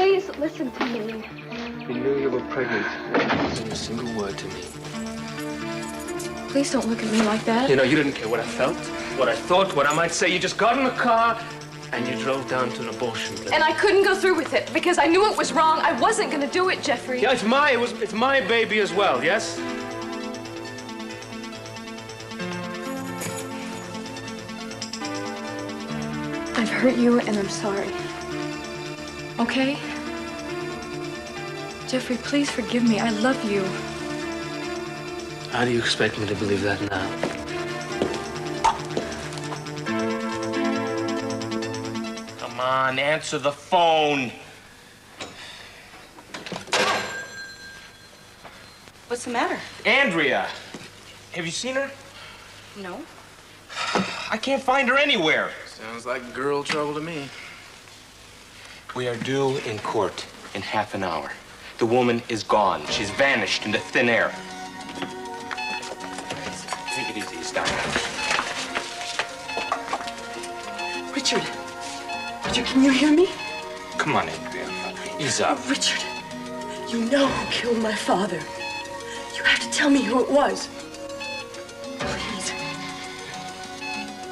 please listen to me. You knew you were pregnant. You didn't say a single word to me. Please don't look at me like that. You know, you didn't care what I felt, what I thought, what I might say. You just got in the car and you drove down to an abortion clinic. And I couldn't go through with it because I knew it was wrong. I wasn't going to do it, Jeffrey. Yeah, it's my baby as well, yes? I've hurt you and I'm sorry. Okay? Jeffrey, please forgive me. I love you. How do you expect me to believe that now? Come on, answer the phone. What's the matter? Andrea. Have you seen her? No. I can't find her anywhere. Sounds like girl trouble to me. We are due in court in half an hour. The woman is gone. She's vanished into thin air. Take it easy, stop. Richard. Richard, can you hear me? Come on, Andrea. Ease up. Richard, you know who killed my father. You have to tell me who it was. Please.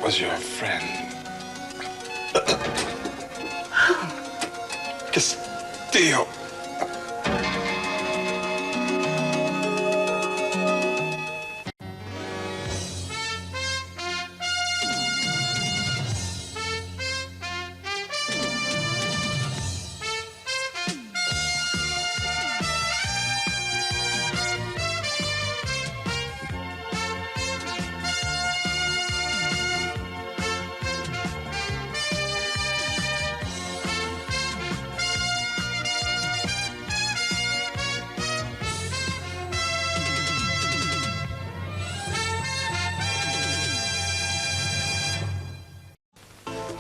Was your friend. Castillo.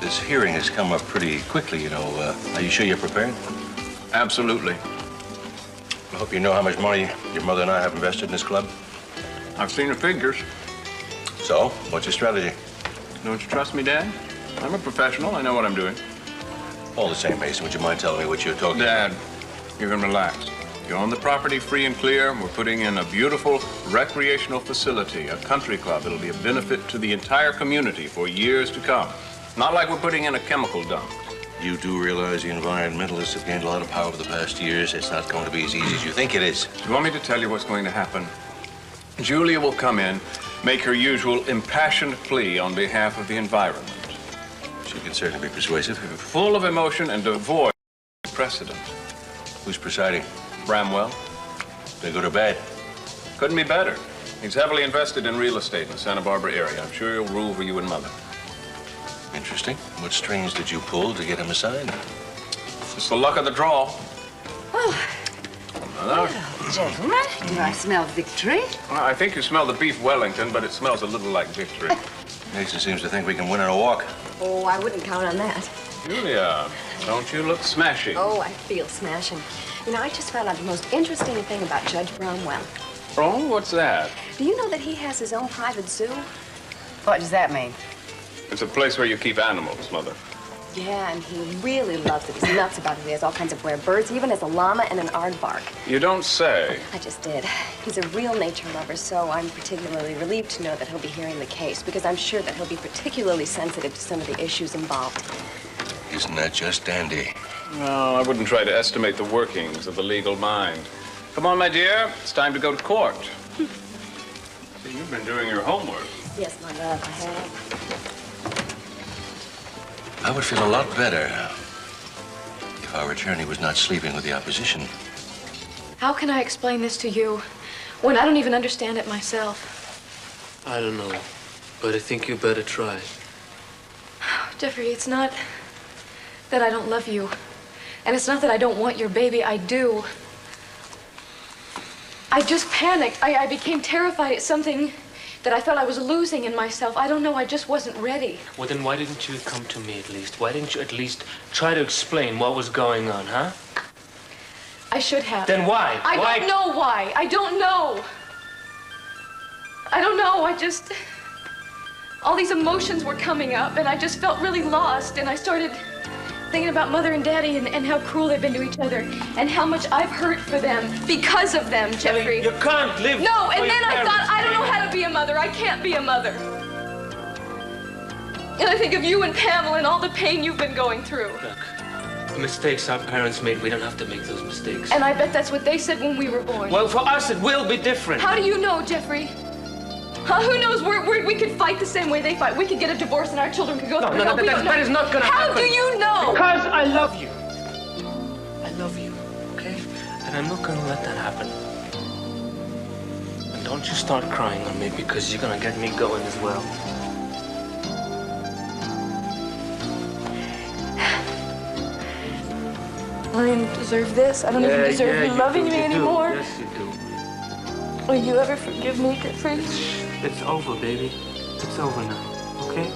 This hearing has come up pretty quickly, you know. Are you sure you're prepared? Absolutely. I hope you know how much money your mother and I have invested in this club. I've seen the figures. So, what's your strategy? Don't you trust me, Dad? I'm a professional. I know what I'm doing. All the same, Mason, would you mind telling me what you're talking about? Dad, you can relax. You own the property free and clear. We're putting in a beautiful recreational facility, a country club. It'll be a benefit to the entire community for years to come. Not like we're putting in a chemical dump. You do realize the environmentalists have gained a lot of power over the past years. It's not going to be as easy as you think it is. You want me to tell you what's going to happen? Julia will come in, make her usual impassioned plea on behalf of the environment. She can certainly be persuasive. Full of emotion and devoid of precedent. Who's presiding? Bramwell. They good or bad? Couldn't be better. He's heavily invested in real estate in the Santa Barbara area. I'm sure he'll rule for you and Mother. Interesting. What strings did you pull to get him assigned? It's the luck of the draw. Oh. Hello. Well, gentlemen, do I smell victory? Well, I think you smell the beef Wellington, but it smells a little like victory. Mason seems to think we can win on a walk. Oh, I wouldn't count on that. Julia, don't you look smashing? Oh, I feel smashing. You know, I just found out the most interesting thing about Judge Bromwell. Oh, what's that? Do you know that he has his own private zoo? What does that mean? It's a place where you keep animals, Mother. Yeah, and he really loves it. He's nuts about it. He has all kinds of rare birds, even has a llama and an aardvark. You don't say. I just did. He's a real nature lover, so I'm particularly relieved to know that he'll be hearing the case, because I'm sure that he'll be particularly sensitive to some of the issues involved. Isn't that just dandy? No, I wouldn't try to estimate the workings of the legal mind. Come on, my dear. It's time to go to court. See, you've been doing your homework. Yes, my love, I have. I would feel a lot better if our attorney was not sleeping with the opposition. How can I explain this to you when I don't even understand it myself? I don't know, but I think you better try. Jeffrey, it's not that I don't love you. And it's not that I don't want your baby. I do. I just panicked. I became terrified at something that I felt I was losing in myself. I don't know. I just wasn't ready. Well, then why didn't you come to me at least? Why didn't you at least try to explain what was going on, huh? I should have. Then why? I don't know why. I don't know. I don't know. All these emotions were coming up, and I just felt really lost, and I started Thinking about Mother and Daddy and how cruel they've been to each other and how much I've hurt for them because of them, Jeffrey. You can't live. No, and for then your I parents. thought, I don't know how to be a mother. I can't be a mother. And I think of you and Pamela and all the pain you've been going through. Look, the mistakes our parents made, we don't have to make those mistakes. And I bet that's what they said when we were born. Well, for us, it will be different. How do you know, Jeffrey? Huh? Who knows? We could fight the same way they fight. We could get a divorce and our children could go through hell. We don't know. That is not gonna happen. How do you know? Because I love you. I love you, okay? And I'm not gonna let that happen. And don't you start crying on me because you're gonna get me going as well. I don't even deserve this. I don't even deserve you loving me anymore. Yes, you do. Will you ever forgive me, Jeffrey? It's over, baby. It's over now, okay?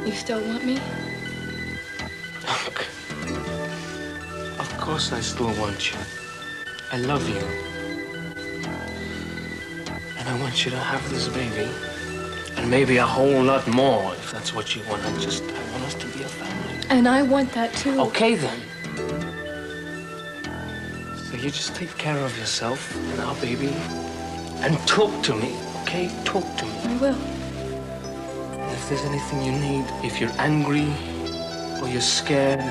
You still want me? Look, of course I still want you. I love you. And I want you to have this baby. And maybe a whole lot more, if that's what you want. I want us to be a family. And I want that too. Okay, then. So you just take care of yourself and our baby. And talk to me, okay? Talk to me. I will. And if there's anything you need, if you're angry, or you're scared,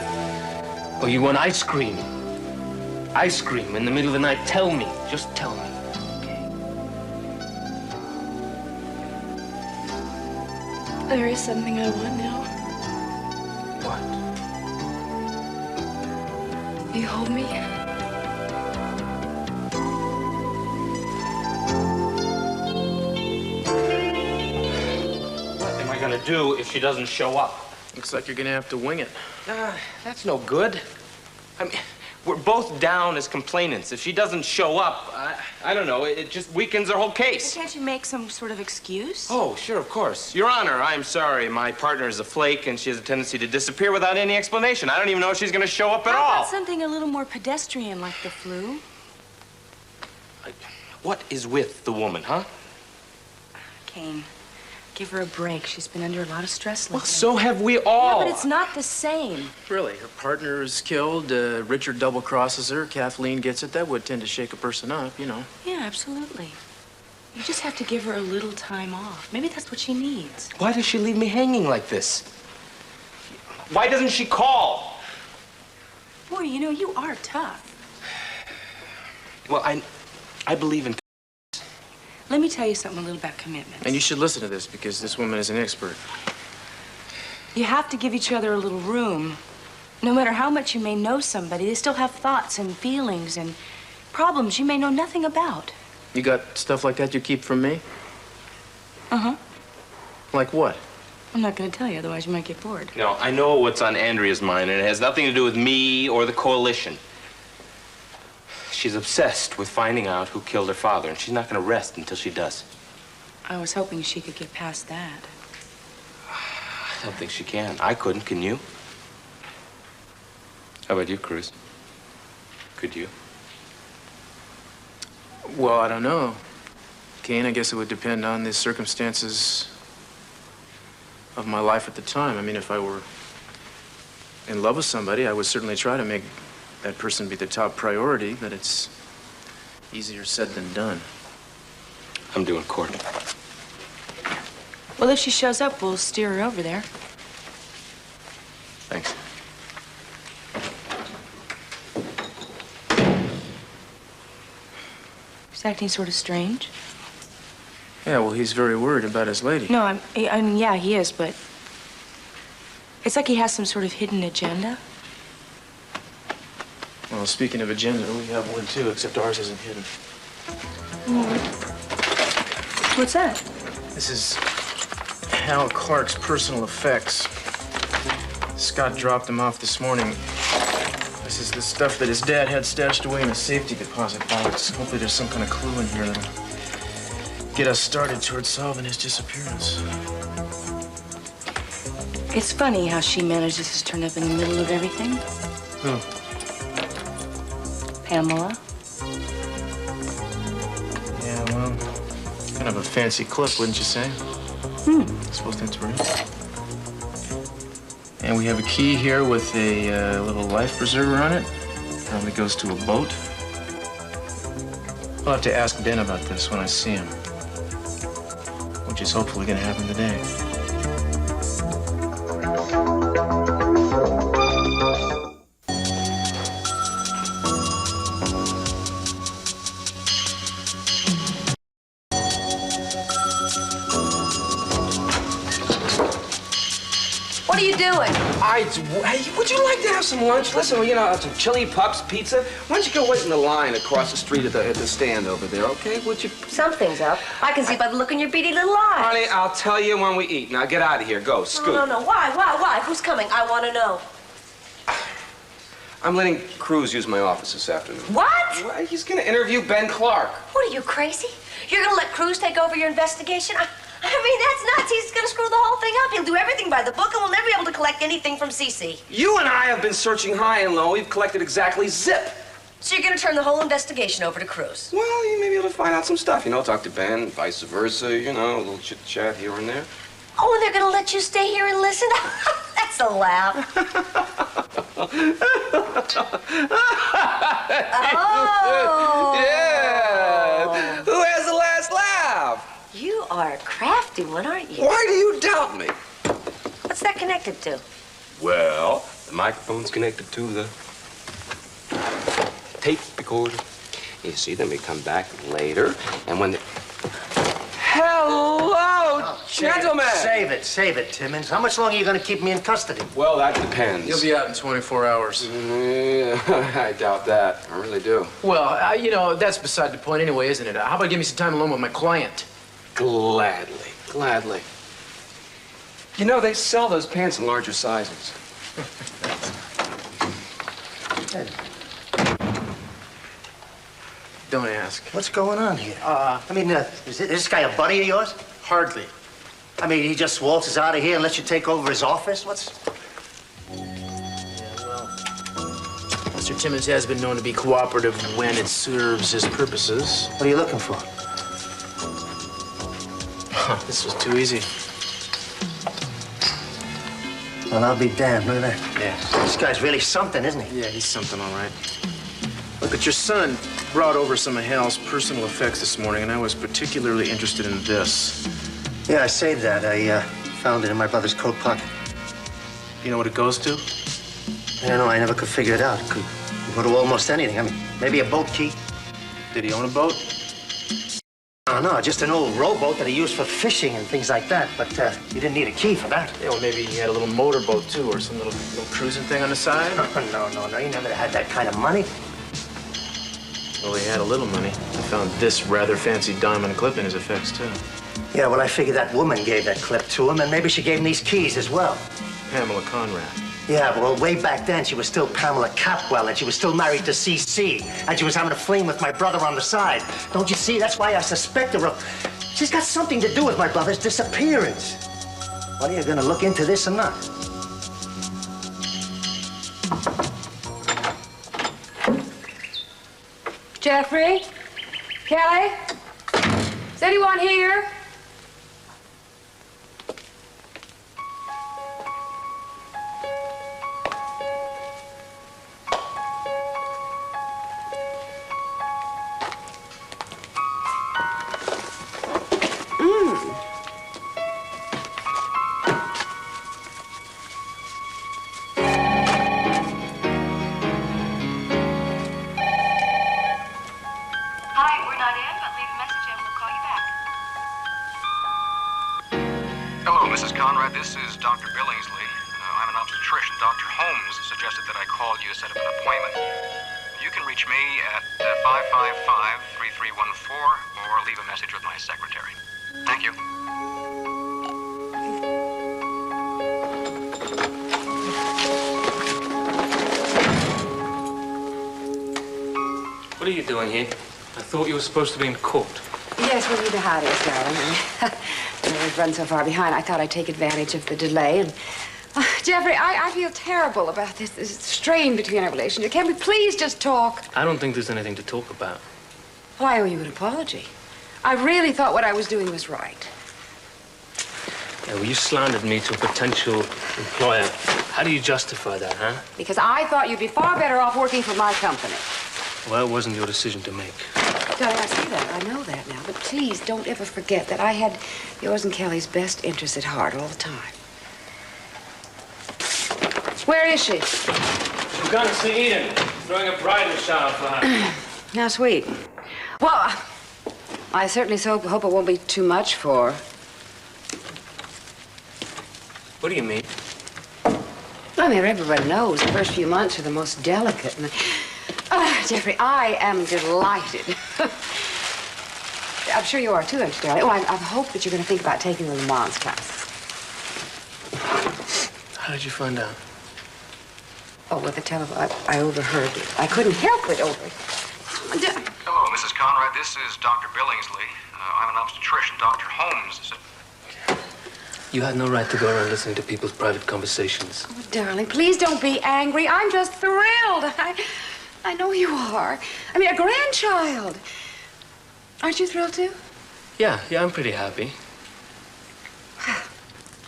or you want ice cream in the middle of the night, tell me. Just tell me. There is something I want now. What? You hold me? What am I gonna do if she doesn't show up? Looks like you're gonna have to wing it. That's no good. I mean, we're both down as complainants. If she doesn't show up, I don't know, it just weakens our whole case. Can't you make some sort of excuse? Oh, sure, of course. Your Honor, I'm sorry. My partner is a flake, and she has a tendency to disappear without any explanation. I don't even know if she's gonna show up at How all. about something a little more pedestrian like the flu? What is with the woman, huh? Kane, give her a break. She's been under a lot of stress lately. Well, so have we all. Yeah, but it's not the same. Really, her partner is killed, Richard double crosses her, Kathleen gets it. That would tend to shake a person up, you know. Yeah, absolutely. You just have to give her a little time off. Maybe that's what she needs. Why does she leave me hanging like this? Why doesn't she call? Boy, you know, you are tough. Well, I believe in. Let me tell you something a little about commitment. And you should listen to this because this woman is an expert. You have to give each other a little room. No matter how much you may know somebody, they still have thoughts and feelings and problems you may know nothing about. You got stuff like that you keep from me? Uh-huh. Like what? I'm not going to tell you, otherwise you might get bored. No, I know what's on Andrea's mind, and it has nothing to do with me or the coalition. She's obsessed with finding out who killed her father, and she's not going to rest until she does. I was hoping she could get past that. I don't think she can. I couldn't. Can you? How about you, Cruz? Could you? Well, I don't know. Kane, I guess it would depend on the circumstances of my life at the time. I mean, if I were in love with somebody, I would certainly try to make that person be the top priority, but it's easier said than done. I'm doing court. Well, if she shows up, we'll steer her over there. Thanks. He's acting sort of strange. Yeah, well, he's very worried about his lady. No, I mean, yeah, he is, but it's like he has some sort of hidden agenda. Well, speaking of agenda, we have one too, except ours isn't hidden. What's that? This is Hal Clark's personal effects. Scott dropped them off this morning. This is the stuff that his dad had stashed away in a safety deposit box. Hopefully there's some kind of clue in here that'll get us started towards solving his disappearance. It's funny how she manages to turn up in the middle of everything. Who? Pamela. Yeah, Kind of a fancy clip, wouldn't you say? I suppose that's right. And we have a key here with a little life preserver on it. Probably goes to a boat. I'll have to ask Ben about this when I see him, which is hopefully going to happen today. What are you doing? Hey, would you like to have some lunch? Listen, you know, some chili pups, pizza. Why don't you go wait in the line across the street at the stand over there, okay? Would you? Something's up. I can see by the look in your beady little eyes. Honey, I'll tell you when we eat. Now get out of here. Go, scoot. No. Why? Who's coming? I want to know. I'm letting Cruz use my office this afternoon. What? Well, he's gonna interview Ben Clark. What are you, crazy? You're gonna let Cruz take over your investigation? I mean, that's nuts. He's gonna screw the whole thing up. He'll do everything by the book, and we'll never be able to collect anything from CC. You and I have been searching high and low. We've collected exactly zip. So you're gonna turn the whole investigation over to Cruz? Well, you may be able to find out some stuff. You know, talk to Ben, vice versa. You know, a little chit-chat here and there. Oh, and they're gonna let you stay here and listen? That's a laugh. Oh. Yeah. Who has the last laugh? You are a crafty one, aren't you? Why do you doubt me? What's that connected to? Well, the microphone's connected to the tape recorder. You see, then we come back later, and when the... Hello, gentlemen! Save it, Timmons. How much longer are you going to keep me in custody? Well, that depends. You'll be out in 24 hours. Yeah, I doubt that. I really do. Well, you know, that's beside the point anyway, isn't it? How about give me some time alone with my client? Gladly. You know, they sell those pants in larger sizes. Don't ask. What's going on here? Is this guy a buddy of yours? Hardly. I mean, he just waltzes out of here and lets you take over his office? What's... Yeah, well, Mr. Timmons has been known to be cooperative when it serves his purposes. What are you looking for? This was too easy. Well, I'll be damned. Look at that. Yeah. This guy's really something, isn't he? Yeah, he's something, all right. Look, but your son brought over some of Hal's personal effects this morning, and I was particularly interested in this. Yeah, I saved that. I found it in my brother's coat pocket. You know what it goes to? I don't know. I never could figure it out. It could go to almost anything. I mean, maybe a boat key. Did he own a boat? No, just an old rowboat that he used for fishing and things like that. But he didn't need a key for that. Yeah, well, maybe he had a little motorboat, too, or some little cruising thing on the side. No. He never had that kind of money. Well, he had a little money. I found this rather fancy diamond clip in his effects, too. Yeah, well, I figured that woman gave that clip to him, and maybe she gave him these keys as well. Pamela Conrad. Yeah, well, way back then, she was still Pamela Capwell, and she was still married to C.C., and she was having a fling with my brother on the side. Don't you see? That's why I suspect her of... She's got something to do with my brother's disappearance. What, are you gonna look into this or not? Jeffrey? Kelly? Is anyone here? Mrs. Conrad, this is Dr. Billingsley. I'm an obstetrician. Dr. Holmes suggested that I call you to set up an appointment. You can reach me at 555-3314 or leave a message with my secretary. Thank you. What are you doing here? I thought you were supposed to be in court. Yes, well, you know how it is, darling. We've run so far behind, I thought I'd take advantage of the delay. And Jeffrey, I feel terrible about this strain between our relationship. Can't we please just talk? I don't think there's anything to talk about. Well, I owe you an apology. I really thought what I was doing was right. Yeah, well, you slandered me to a potential employer. How do you justify that, huh? Because I thought you'd be far better off working for my company. Well, it wasn't your decision to make. Darling, I see that. I know that now. But please don't ever forget that I had yours and Kelly's best interests at heart all the time. Where is she? She's gone to see Eden. Throwing a bridal shower for her. How sweet. Well, I certainly hope it won't be too much for her. What do you mean? I mean, everybody knows the first few months are the most delicate. And Jeffrey, I am delighted. I'm sure you are too, aren't you, darling? Oh, I hope that you're going to think about taking the Le Mans class. How did you find out? Oh, with the telephone. I overheard it. I couldn't help but overhear. Hello, Mrs. Conrad. This is Dr. Billingsley. I'm an obstetrician. Dr. Holmes is... You had no right to go around listening to people's private conversations. Oh, darling, please don't be angry. I'm just thrilled. I know you are. I mean, a grandchild. Aren't you thrilled, too? Yeah, I'm pretty happy.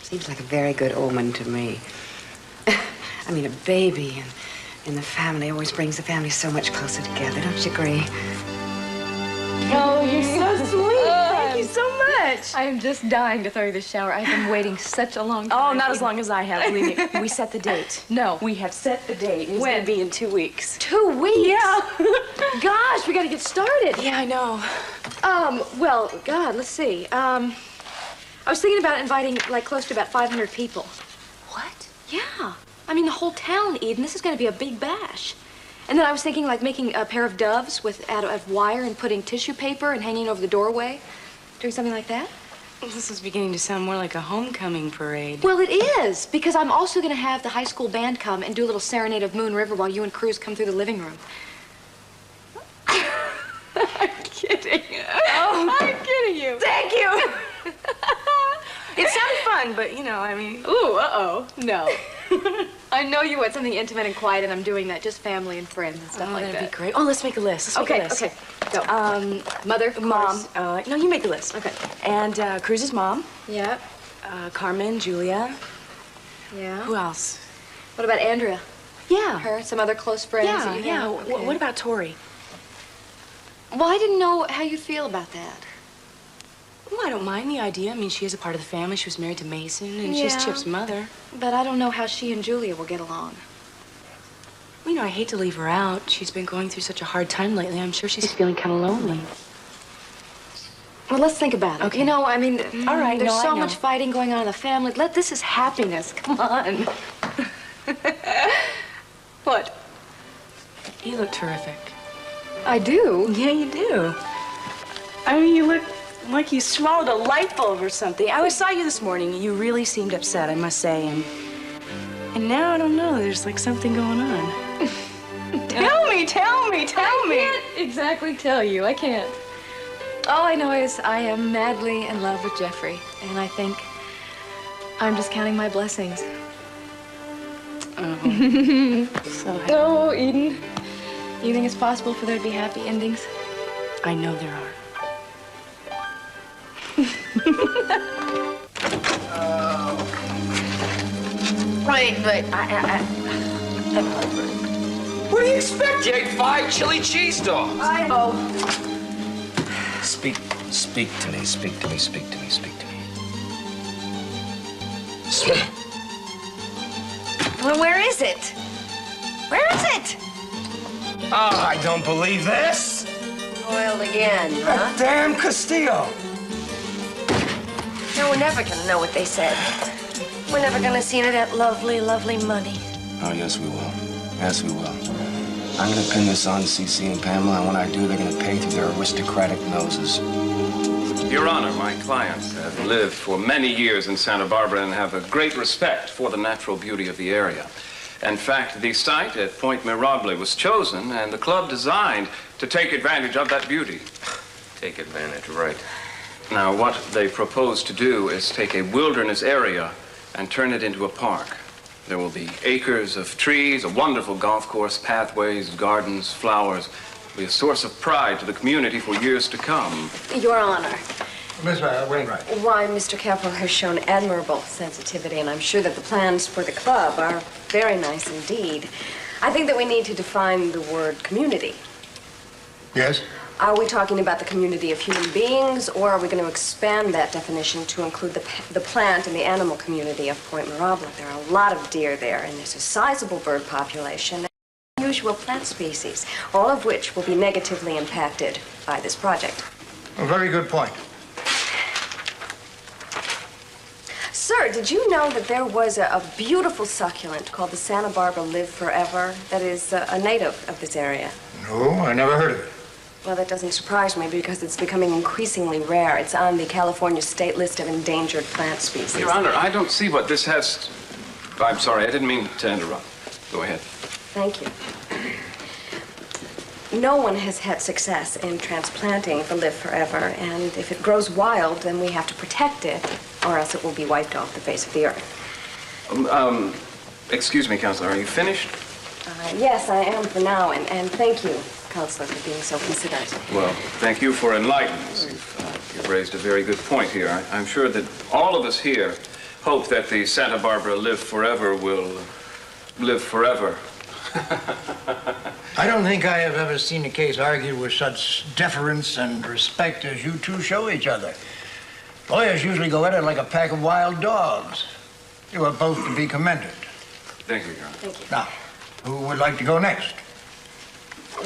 Seems like a very good omen to me. I mean, a baby and the family always brings the family so much closer together. Don't you agree? Oh, you're so sweet. Thank you so much. I am just dying to throw you the shower. I've been waiting such a long time. Oh, not as long as I have, believe me. We set the date. No. We have set the date. It's When? going to be in 2 weeks. 2 weeks? Yeah. Gosh, we got to get started. Yeah, I know. Well, God, let's see. I was thinking about inviting, like, close to about 500 people. What? Yeah. I mean, the whole town, Eden. This is going to be a big bash. And then I was thinking, like, making a pair of doves out of wire and putting tissue paper and hanging over the doorway. Doing something like that. This is beginning to sound more like a homecoming parade. Well, it is, because I'm also going to have the high school band come and do a little serenade of Moon River while you and Cruz come through the living room. I'm kidding. Oh, I'm kidding you. Thank you. It sounded fun, but, you know, I mean... Ooh, uh-oh. No. I know you want something intimate and quiet, and I'm doing that. Just family and friends and stuff like that. That'd be great. Oh, let's make a list. Let's make a list. Okay. Go. Mother, of Mom. course. No, you make the list. Okay. And Cruz's mom. Yeah. Carmen, Julia. Yeah. Who else? What about Andrea? Yeah. Her, some other close friends Yeah, that you yeah. have? Okay. What about Tori? Well, I didn't know how you feel about that. Well, I don't mind the idea. I mean, she is a part of the family. She was married to Mason, and she's Yeah. Chip's mother. But I don't know how she and Julia will get along. Well, you know, I hate to leave her out. She's been going through such a hard time lately. I'm sure she's feeling kind of lonely. Well, let's think about it. Okay. You know, I mean, All right, there's no, I so know. much fighting going on in the family. This is happiness. Come on. What? You look terrific. I do? Yeah, you do. I mean, you look like you swallowed a light bulb or something. I saw you this morning. You really seemed upset, I must say. And now I don't know. There's like something going on. Tell me. I can't exactly tell you. I can't. All I know is I am madly in love with Jeffrey, and I think I'm just counting my blessings. Oh. So happy. Oh, Eden. You think it's possible for there to be happy endings? I know there are. Wait. What do you expect? You ate 5 chili cheese dogs. I know. Speak to me. Speak to me. Well, where is it? Where is it? Oh, I don't believe this. Spoiled again, huh? That damn Castillo. No, we're never gonna know what they said. We're never gonna see any of that lovely, lovely money. Oh, yes, we will. Yes, we will. I'm gonna pin this on CC and Pamela, and when I do, they're gonna pay through their aristocratic noses. Your Honor, my clients have lived for many years in Santa Barbara and have a great respect for the natural beauty of the area. In fact, the site at Point Mirable was chosen and the club designed to take advantage of that beauty. Take advantage, right. Now, what they propose to do is take a wilderness area and turn it into a park. There will be acres of trees, a wonderful golf course, pathways, gardens, flowers, Be a source of pride to the community for years to come. Your Honor. Miss Wainwright. Why, Mr. Kepler has shown admirable sensitivity, and I'm sure that the plans for the club are very nice indeed. I think that we need to define the word community. Yes? Are we talking about the community of human beings, or are we going to expand that definition to include the plant and the animal community of Point Mirabla? There are a lot of deer there, and there's a sizable bird population and unusual plant species, all of which will be negatively impacted by this project. A very good point. Sir, did you know that there was a beautiful succulent called the Santa Barbara Live Forever that is a native of this area? No, I never heard of it. Well, that doesn't surprise me because it's becoming increasingly rare. It's on the California state list of endangered plant species. Your Honor, I don't see what this has... I'm sorry, I didn't mean to interrupt. Go ahead. Thank you. No one has had success in transplanting the Live Forever, and if it grows wild, then we have to protect it, or else it will be wiped off the face of the earth. Excuse me, Counselor, are you finished? Yes, I am for now, and thank you, Counselor, for being so considerate. Well, thank you for enlightening us. You've raised a very good point here. I'm sure that all of us here hope that the Santa Barbara Live Forever will live forever. I don't think I have ever seen a case argued with such deference and respect as you two show each other. Lawyers usually go at it like a pack of wild dogs. You are both to be commended. Thank you, Your Honor. Thank you. Now, who would like to go next?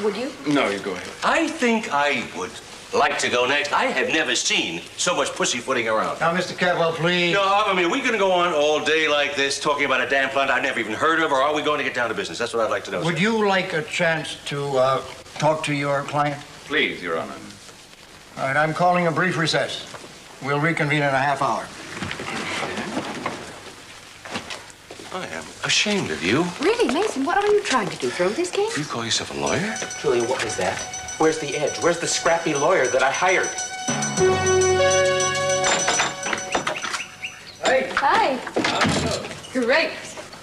Would you? No, you go ahead. I think I would like to go next. I have never seen so much pussyfooting around. Now, Mr. Cadwell, please. No, I mean, are we going to go on all day like this talking about a damn plant I've never even heard of, or are we going to get down to business? That's what I'd like to know. Would you like a chance to talk to your client? Please, Your Honor. All right, I'm calling a brief recess. We'll reconvene in a half hour. I am ashamed of you. Really, Mason, what are you trying to do? Throw this case? You call yourself a lawyer? Julia, what is that? Where's the edge? Where's the scrappy lawyer that I hired? Hey. Hi. Great.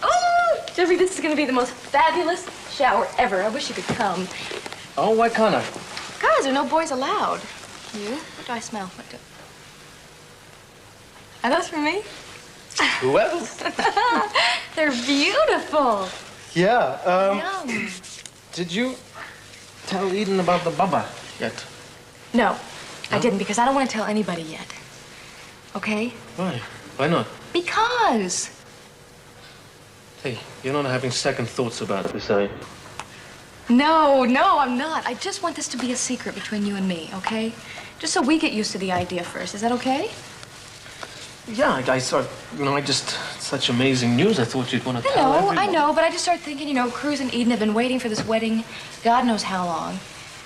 Oh, Jeffrey, this is going to be the most fabulous shower ever. I wish you could come. Oh, why can't I? Guys, there are no boys allowed. You? What do I smell? What do... Are those for me? Who else? They're beautiful. Yeah, Yum. did you tell Eden about the Bubba yet? No, I didn't because I don't want to tell anybody yet. Okay? Why? Why not? Because. Hey, you're not having second thoughts about this, are you? No, I'm not. I just want this to be a secret between you and me, okay? Just so we get used to the idea first. Is that okay? Yeah, I saw, it's such amazing news. I thought you'd want to tell everyone. I know, but I just started thinking, Cruz and Eden have been waiting for this wedding God knows how long.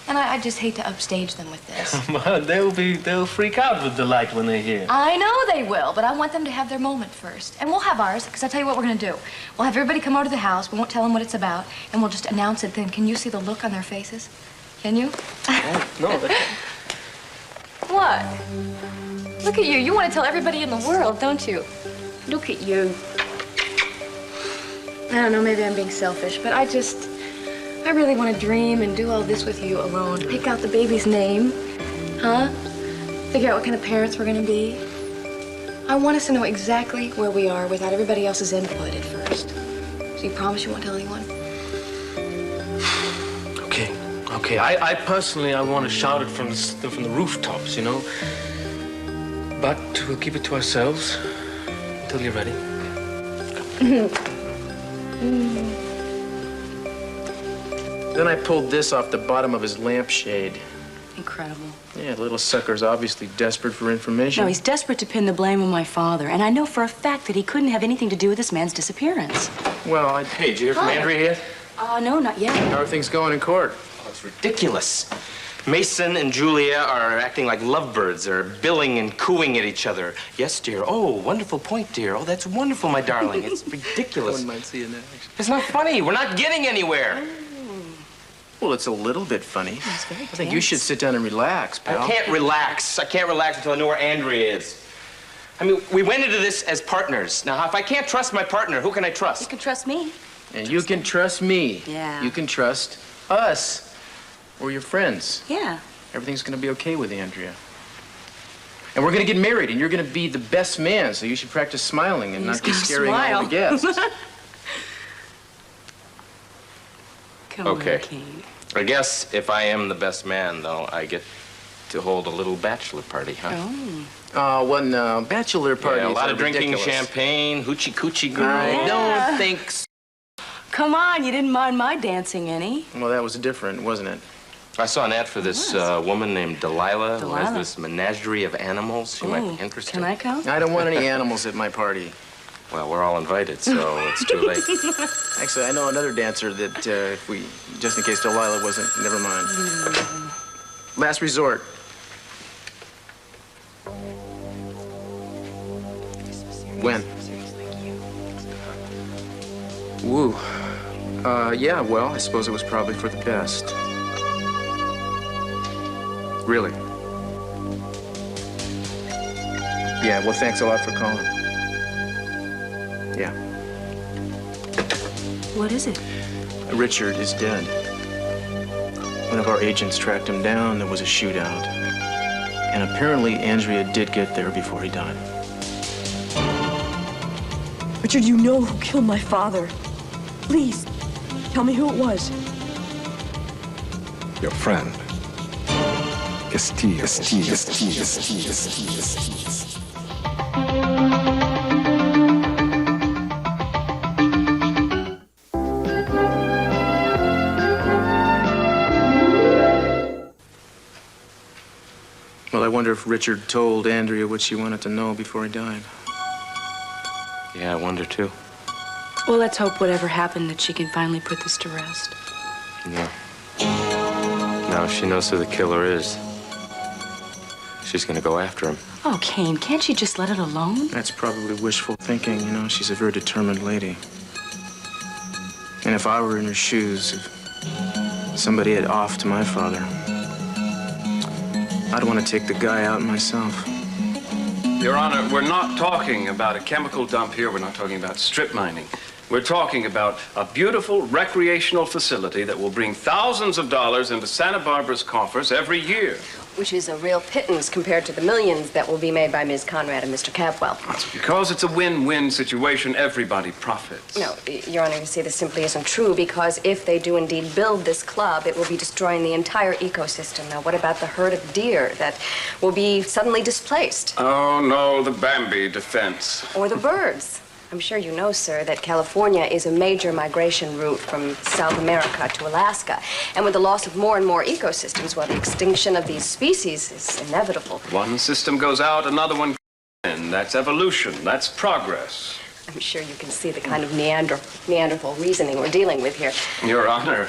And I just hate to upstage them with this. Come on, they'll freak out with delight when they hear. I know they will, but I want them to have their moment first. And we'll have ours, because I'll tell you what we're going to do. We'll have everybody come over to the house. We won't tell them what it's about, and we'll just announce it then. Can you see the look on their faces? Can you? Oh, no, What? Look at you. You want to tell everybody in the world, don't you? Look at you. I don't know, maybe I'm being selfish, but I really want to dream and do all this with you alone. Pick out the baby's name, huh? Figure out what kind of parents we're going to be. I want us to know exactly where we are without everybody else's input at first. So you promise you won't tell anyone? Okay. I personally, I want to shout it from the rooftops, But we'll keep it to ourselves until you're ready. Then I pulled this off the bottom of his lampshade. Incredible. Yeah, the little sucker's obviously desperate for information. No, he's desperate to pin the blame on my father, and I know for a fact that he couldn't have anything to do with this man's disappearance. Well, Hey, did you hear from Andrea yet? No, not yet. How are things going in court? Oh, it's ridiculous. Mason and Julia are acting like lovebirds. They're billing and cooing at each other. Yes, dear. Oh, wonderful point, dear. Oh, that's wonderful, my darling. It's ridiculous. One might see in action. It's not funny. We're not getting anywhere. Well, it's a little bit funny. It's very I think you should sit down and relax, pal. I can't relax. I can't relax until I know where Andrea is. I mean, we went into this as partners. Now, if I can't trust my partner, who can I trust? You can trust me. And you can trust me. Yeah. You can trust us. We're your friends. Yeah. Everything's gonna be okay with Andrea. And we're gonna get married, and you're gonna be the best man, so you should practice smiling and not be scaring all the guests. Come Okay. on, Kane. I guess if I am the best man, though, I get to hold a little bachelor party, huh? One bachelor party. Yeah, a lot of drinking ridiculous. champagne, hoochie coochie girl. I don't think so. Come on, you didn't mind my dancing any. Well, that was different, wasn't it? I saw an ad for this woman named Delilah, who has Delilah. this menagerie of animals. She might be interested. Can I come? I don't want any animals at my party. Well, we're all invited, so it's too late. Actually, I know another dancer that if we, just in case Delilah wasn't, never mind. Last resort. When? Woo. Yeah, well, I suppose it was probably for the best. Really? Yeah, well, thanks a lot for calling. Yeah. What is it? Richard is dead. One of our agents tracked him down. There was a shootout. And apparently Andrea did get there before he died. Richard, you know who killed my father. Please, tell me who it was. Your friend. Castillo. Well, I wonder if Richard told Andrea what she wanted to know before he died. Yeah, I wonder, too. Well, let's hope whatever happened that she can finally put this to rest. Yeah. Now, if she knows who the killer is, she's gonna go after him. Oh, Kane, can't she just let it alone? That's probably wishful thinking, you know. She's a very determined lady. And if I were in her shoes, if somebody had offed my father, I'd want to take the guy out myself. Your Honor, we're not talking about a chemical dump here. We're not talking about strip mining. We're talking about a beautiful recreational facility that will bring thousands of dollars into Santa Barbara's coffers every year. Which is a real pittance compared to the millions that will be made by Ms. Conrad and Mr. Capwell. Because it's a win-win situation, everybody profits. No, Your Honor, you see, this simply isn't true, because if they do indeed build this club, it will be destroying the entire ecosystem. Now, what about the herd of deer that will be suddenly displaced? Oh, no, the Bambi defense. Or the birds? I'm sure you know, sir, that California is a major migration route from South America to Alaska. And with the loss of more and more ecosystems, well, the extinction of these species is inevitable. One system goes out, another one comes in. That's evolution. That's progress. I'm sure you can see the kind of Neanderthal reasoning we're dealing with here. Your Honor,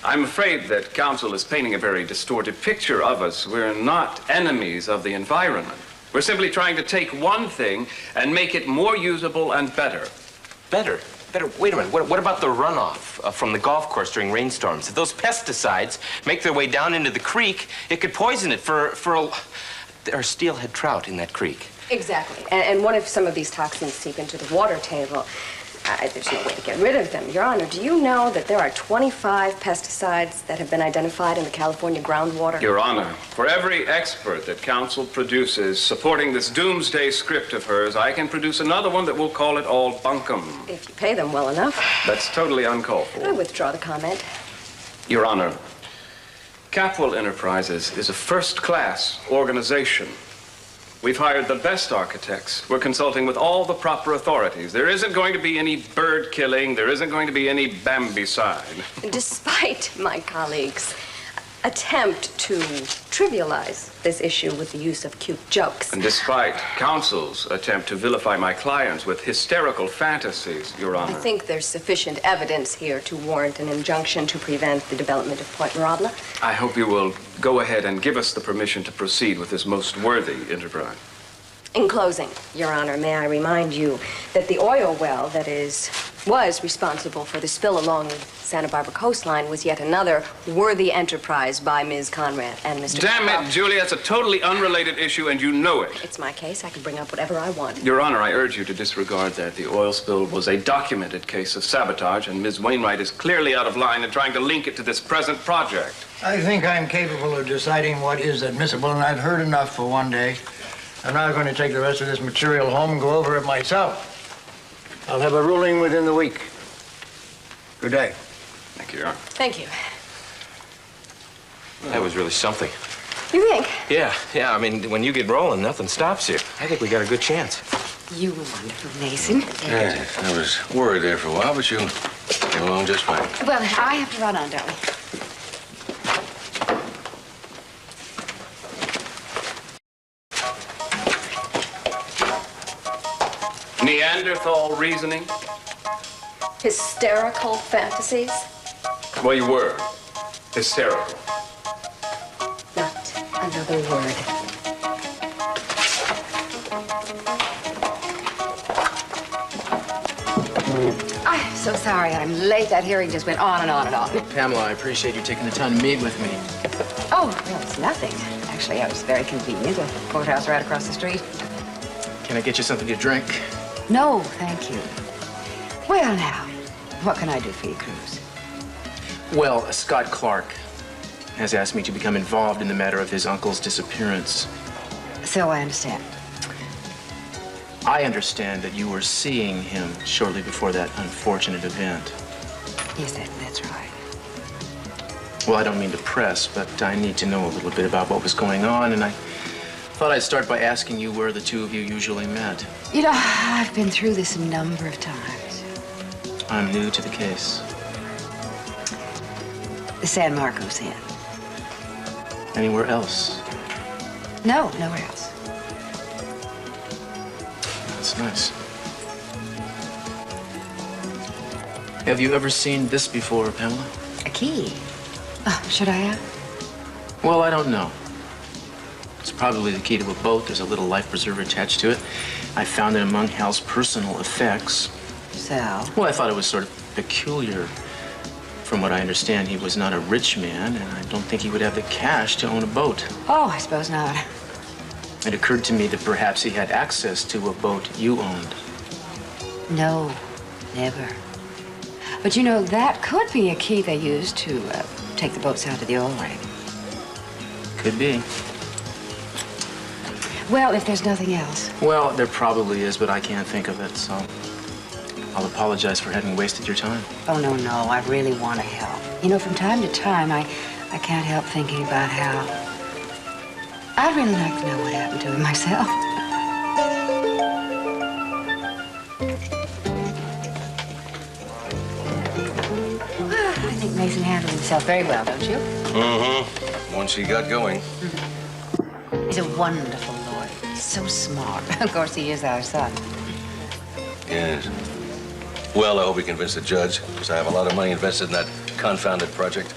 I'm afraid that counsel is painting a very distorted picture of us. We're not enemies of the environment. We're simply trying to take one thing and make it more usable and better. Better? Wait a minute. What about the runoff from the golf course during rainstorms? If those pesticides make their way down into the creek, it could poison it there are steelhead trout in that creek. Exactly. And what if some of these toxins seep into the water table? There's no way to get rid of them. Your Honor, do you know that there are 25 pesticides that have been identified in the California groundwater? Your Honor, for every expert that counsel produces supporting this doomsday script of hers, I can produce another one that will call it all bunkum. If you pay them well enough. That's totally uncalled for. I withdraw the comment. Your Honor, Capwell Enterprises is a first-class organization. We've hired the best architects. We're consulting with all the proper authorities. There isn't going to be any bird killing. There isn't going to be any Bambi-cide. Despite my colleagues' attempt to trivialize this issue with the use of cute jokes. And despite counsel's attempt to vilify my clients with hysterical fantasies, Your Honor. I think there's sufficient evidence here to warrant an injunction to prevent the development of Point Mirabla. I hope you will go ahead and give us the permission to proceed with this most worthy enterprise. In closing, Your Honor, may I remind you that the oil well that is was responsible for the spill along the Santa Barbara coastline was yet another worthy enterprise by Ms. Conrad and Mr. Damn Cruz. it, Julie, that's a totally unrelated issue, and you know it. It's my case. I can bring up whatever I want. Your Honor, I urge you to disregard that. The oil spill was a documented case of sabotage, and Ms. Wainwright is clearly out of line in trying to link it to this present project. I think I'm capable of deciding what is admissible, and I've heard enough for one day. I'm now going to take the rest of this material home and go over it myself. I'll have a ruling within the week. Good day. Thank you, Your Honor. Thank you. That was really something. You think? Yeah. I mean, when you get rolling, nothing stops you. I think we got a good chance. You were wonderful, Mason. Yeah, I was worried there for a while, but you came along just fine. Well, I have to run on, darling. Neanderthal reasoning? Hysterical fantasies? Well, you were. Hysterical. Not another word. I'm so sorry I'm late. That hearing just went on and on and on. Pamela, I appreciate you taking the time to meet with me. Oh, well, it's nothing. Actually, I was very convenient. The courthouse right across the street. Can I get you something to drink? No, thank you. Well, now, what can I do for you, Cruz? Well, Scott Clark has asked me to become involved in the matter of his uncle's disappearance. So I understand. I understand that you were seeing him shortly before that unfortunate event. Yes, that's right. Well, I don't mean to press, but I need to know a little bit about what was going on, and I thought I'd start by asking you where the two of you usually met. You know, I've been through this a number of times. I'm new to the case. The San Marcos Inn. Anywhere else? No, nowhere else. That's nice. Have you ever seen this before, Pamela? A key? Oh, should I have? Well, I don't know. It's probably the key to a boat. There's a little life preserver attached to it. I found it among Hal's personal effects. So? Well, I thought it was sort of peculiar. From what I understand, he was not a rich man, and I don't think he would have the cash to own a boat. Oh, I suppose not. It occurred to me that perhaps he had access to a boat you owned. No, never. But you know, that could be a key they used to take the boats out of the oil rig. Could be. Well, if there's nothing else. Well, there probably is, but I can't think of it, so I'll apologize for having wasted your time. Oh, no, I really want to help. You know, from time to time, I can't help thinking about Hal. I'd really like to know what happened to him myself. I think Mason handled himself very well, don't you? Mm-hmm. Once he got going. He's a wonderful lawyer. He's so smart. Of course, he is our son. Yes. Well, I hope he convinced the judge, because I have a lot of money invested in that confounded project.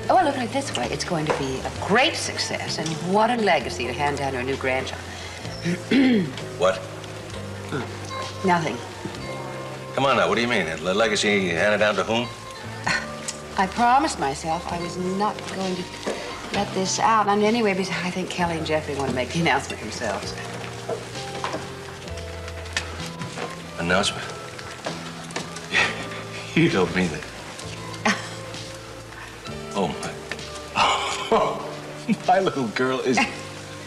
Oh, well, look at it this way. It's going to be a great success, and what a legacy to hand down to a new grandchild. What? Nothing. Come on now, what do you mean? A legacy handed down to whom? I promised myself I was not going to let this out. And anyway, because I think Kelly and Jeffrey want to make the announcement themselves. Announcement? You don't mean it. Oh, my. Oh, my little girl is...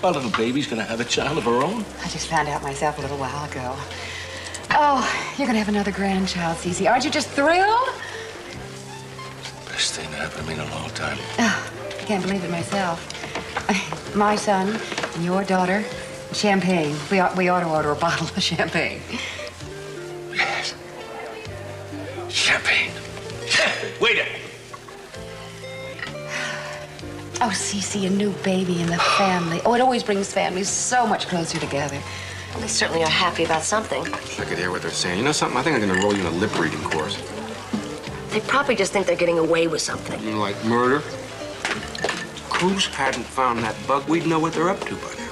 My little baby's gonna have a child of her own? I just found out myself a little while ago. Oh, you're gonna have another grandchild, Cece. Aren't you just thrilled? Best thing that happened to me in a long time. Oh, I can't believe it myself. My son and your daughter, champagne. We ought to order a bottle of champagne. Yes. Champagne. Waiter. Oh, Cece, a new baby in the family. Oh, it always brings families so much closer together. Well, they certainly are happy about something. I could hear what they're saying. You know something? I think I'm gonna enroll you in a lip reading course. They probably just think they're getting away with something. You know, like murder. If Cruz hadn't found that bug, we'd know what they're up to by now.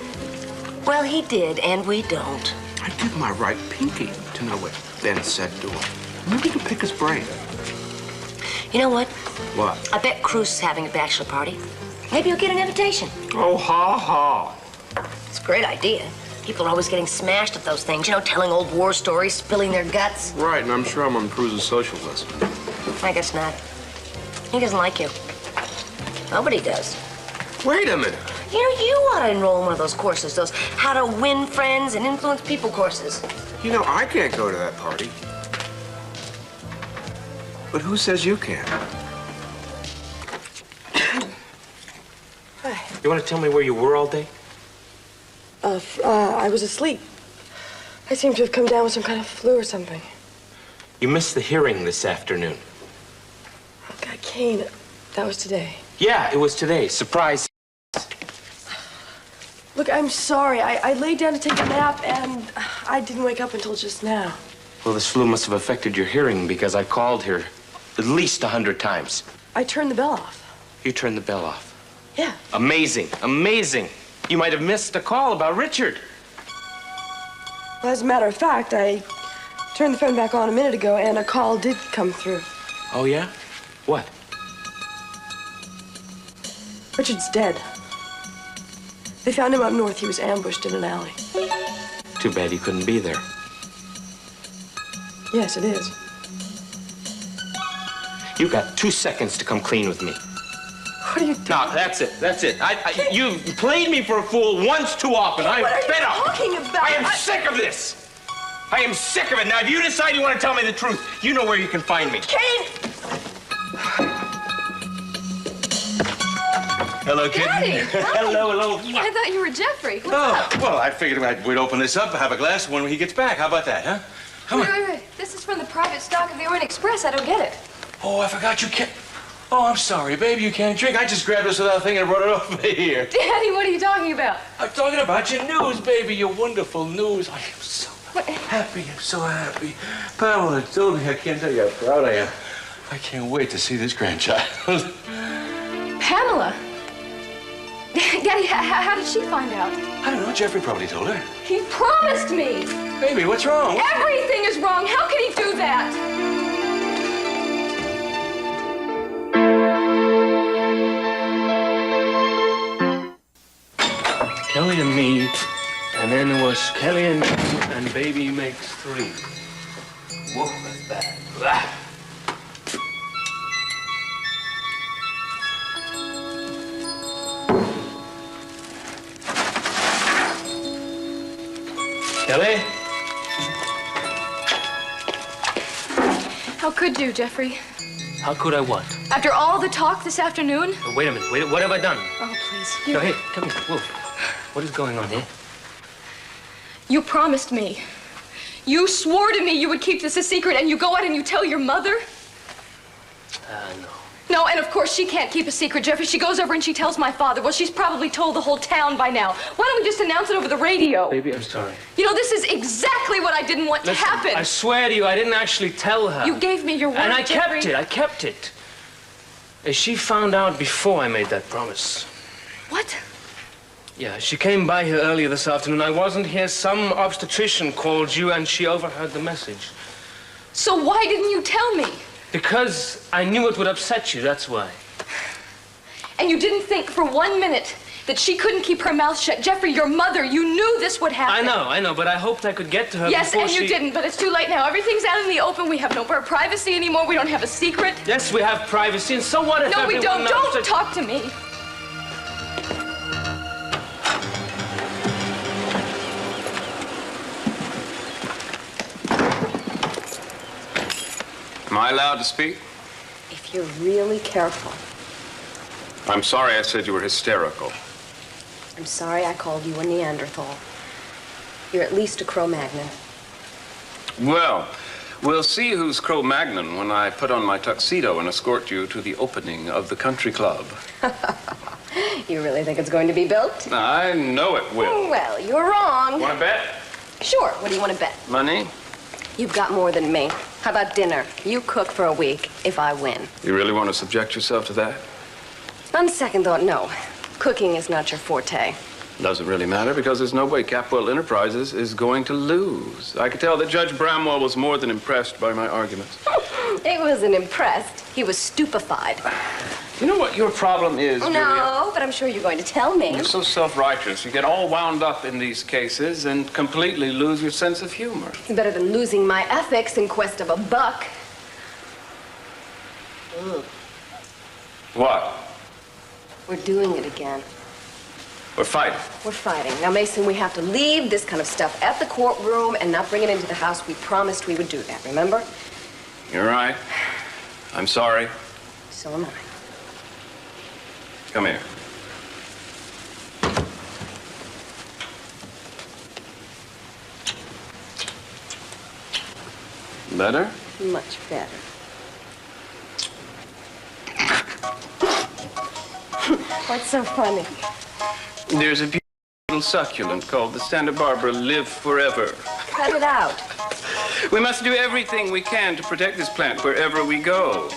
Well, he did, and we don't. I'd give my right pinky to know what Ben said to him. Maybe we can pick his brain. You know what? What? I bet Cruz is having a bachelor party. Maybe you'll get an invitation. Oh, ha ha. It's a great idea. People are always getting smashed at those things, you know, telling old war stories, spilling their guts. Right, and I'm sure I'm on Cruz's social list. I guess not. He doesn't like you. Nobody does. Wait a minute. You know, you ought to enroll in one of those courses, those how to win friends and influence people courses. You know, I can't go to that party. But who says you can't? Hi. You want to tell me where you were all day? I was asleep. I seem to have come down with some kind of flu or something. You missed the hearing this afternoon. Got cane. That was today. Yeah, it was today. Surprise. Look, I'm sorry. I laid down to take a nap, and I didn't wake up until just now. Well, this flu must have affected your hearing because I called here at least 100 times. I turned the bell off. You turned the bell off. Yeah. Amazing. Amazing. You might have missed a call about Richard. Well, as a matter of fact, I turned the phone back on a minute ago, and a call did come through. Oh, yeah? What? Richard's dead. They found him up north. He was ambushed in an alley. Too bad you couldn't be there. Yes, it is. You got 2 seconds to come clean with me. What are you doing? No, that's it. That's it. You played me for a fool once too often. I'm What are fed you up. talking about? I am sick of this. I am sick of it. Now, if you decide you want to tell me the truth, you know where you can find me. Kane! Hello, kitten. Daddy! Hello, hello. I thought you were Jeffrey. What's up? Well, I figured we'd open this up, have a glass when he gets back. How about that, huh? Come on. Wait. This is from the private stock of the Orient Express. I don't get it. Oh, I forgot you can't. Oh, I'm sorry, baby. You can't drink. I just grabbed this without thinking and brought it over here. Daddy, what are you talking about? I'm talking about your news, baby. Your wonderful news. I am so happy. I'm so happy. Pamela told me. I can't tell you how proud I am. I can't wait to see this grandchild. Pamela? Daddy, how did she find out? I don't know. Jeffrey probably told her. He promised me. Baby, what's wrong? Everything is wrong. How can he do that? Kelly and me, and then it was Kelly and me, and baby makes 3. Whoa, that's bad. Ah. Kelly? How could you, Jeffrey? How could I what? After all the talk this afternoon? Wait a minute. Wait, what have I done? Oh, please. No, hey, come here. Whoa. What is going on here? You promised me. You swore to me you would keep this a secret, and you go out and you tell your mother? No. No, and of course she can't keep a secret, Jeffrey. She goes over and she tells my father. Well, she's probably told the whole town by now. Why don't we just announce it over the radio? Baby, I'm sorry. You know, this is exactly what I didn't want to happen. I swear to you, I didn't actually tell her. You gave me your word, And I Jeffrey. kept it. I kept it. She found out before I made that promise. What? Yeah, she came by here earlier this afternoon. I wasn't here. Some obstetrician called you, and she overheard the message. So why didn't you tell me? Because I knew it would upset you, that's why. And you didn't think for 1 minute that she couldn't keep her mouth shut. Jeffrey, your mother, you knew this would happen. I know, but I hoped I could get to her Yes, before and you didn't, but it's too late now. Everything's out in the open. We have no privacy anymore. We don't have a secret. Yes, we have privacy, and so what if No, we everyone don't. knows Don't talk to me. Am I allowed to speak? If you're really careful. I'm sorry I said you were hysterical. I'm sorry I called you a Neanderthal. You're at least a Cro-Magnon. Well, we'll see who's Cro-Magnon when I put on my tuxedo and escort you to the opening of the country club. You really think it's going to be built? I know it will. Well, you're wrong. Want to bet? Sure. What do you want to bet? Money? You've got more than me. How about dinner? You cook for a week if I win. You really want to subject yourself to that? On second thought, no. Cooking is not your forte. Doesn't really matter because there's no way Capwell Enterprises is going to lose. I could tell that Judge Bramwell was more than impressed by my arguments. He wasn't impressed. He was stupefied. You know what your problem is, Julia? No, but I'm sure you're going to tell me. You're so self-righteous. You get all wound up in these cases and completely lose your sense of humor. It's better than losing my ethics in quest of a buck. What? We're doing it again. We're fighting. We're fighting. Now, Mason, we have to leave this kind of stuff at the courtroom and not bring it into the house. We promised we would do that, remember? You're right. I'm sorry. So am I. Come here. Better? Much better. What's so funny? There's a beautiful little succulent called the Santa Barbara Live Forever. Cut it out. We must do everything we can to protect this plant wherever we go.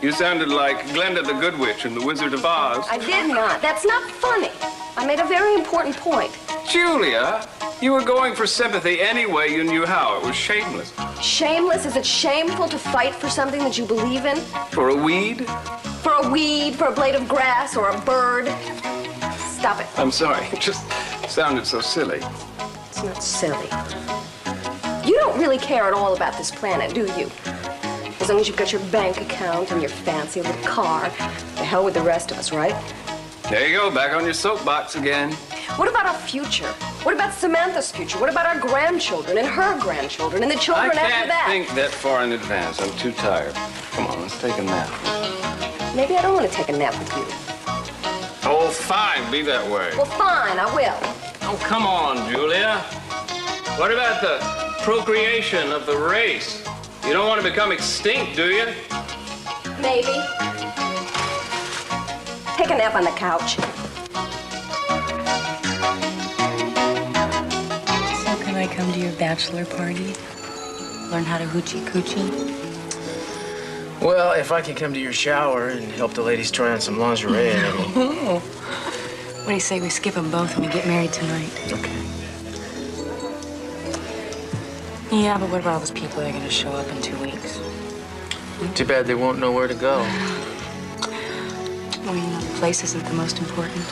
You sounded like Glenda the Good Witch in The Wizard of Oz. I did not. That's not funny. I made a very important point. Julia, you were going for sympathy anyway you knew how. It was shameless. Shameless? Is it shameful to fight for something that you believe in? For a weed? For a weed, for a blade of grass, or a bird? Stop it. I'm sorry. It just sounded so silly. It's not silly. You don't really care at all about this planet, do you? As long as you've got your bank account and your fancy little car, the hell with the rest of us, right? There you go, back on your soapbox again. What about our future? What about Samantha's future? What about our grandchildren and her grandchildren and the children after that? I can't think that far in advance. I'm too tired. Come on, let's take a nap. Maybe I don't want to take a nap with you. Oh, fine, be that way. Well, fine, I will. Oh, come on, Julia. What about the procreation of the race? You don't want to become extinct, do you? Maybe. Take a nap on the couch. So can I come to your bachelor party? Learn how to hoochie coochie? Well, if I could come to your shower and help the ladies try on some lingerie and everything. What do you say we skip them both and we get married tonight? Okay. Yeah, but what about all those people that are going to show up in 2 weeks? Too bad they won't know where to go. Well, you know, the place isn't the most important.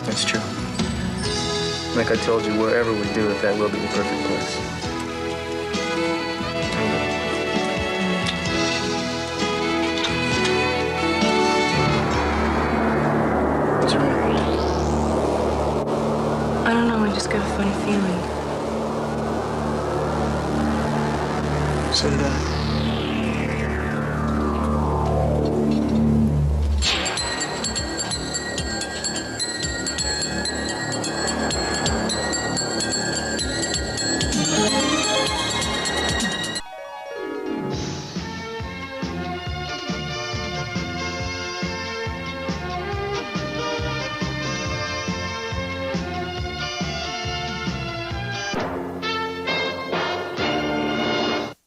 That's true. Like I told you, wherever we do it, that will be the perfect place. What's wrong? I don't know, I just got a funny feeling. So did I.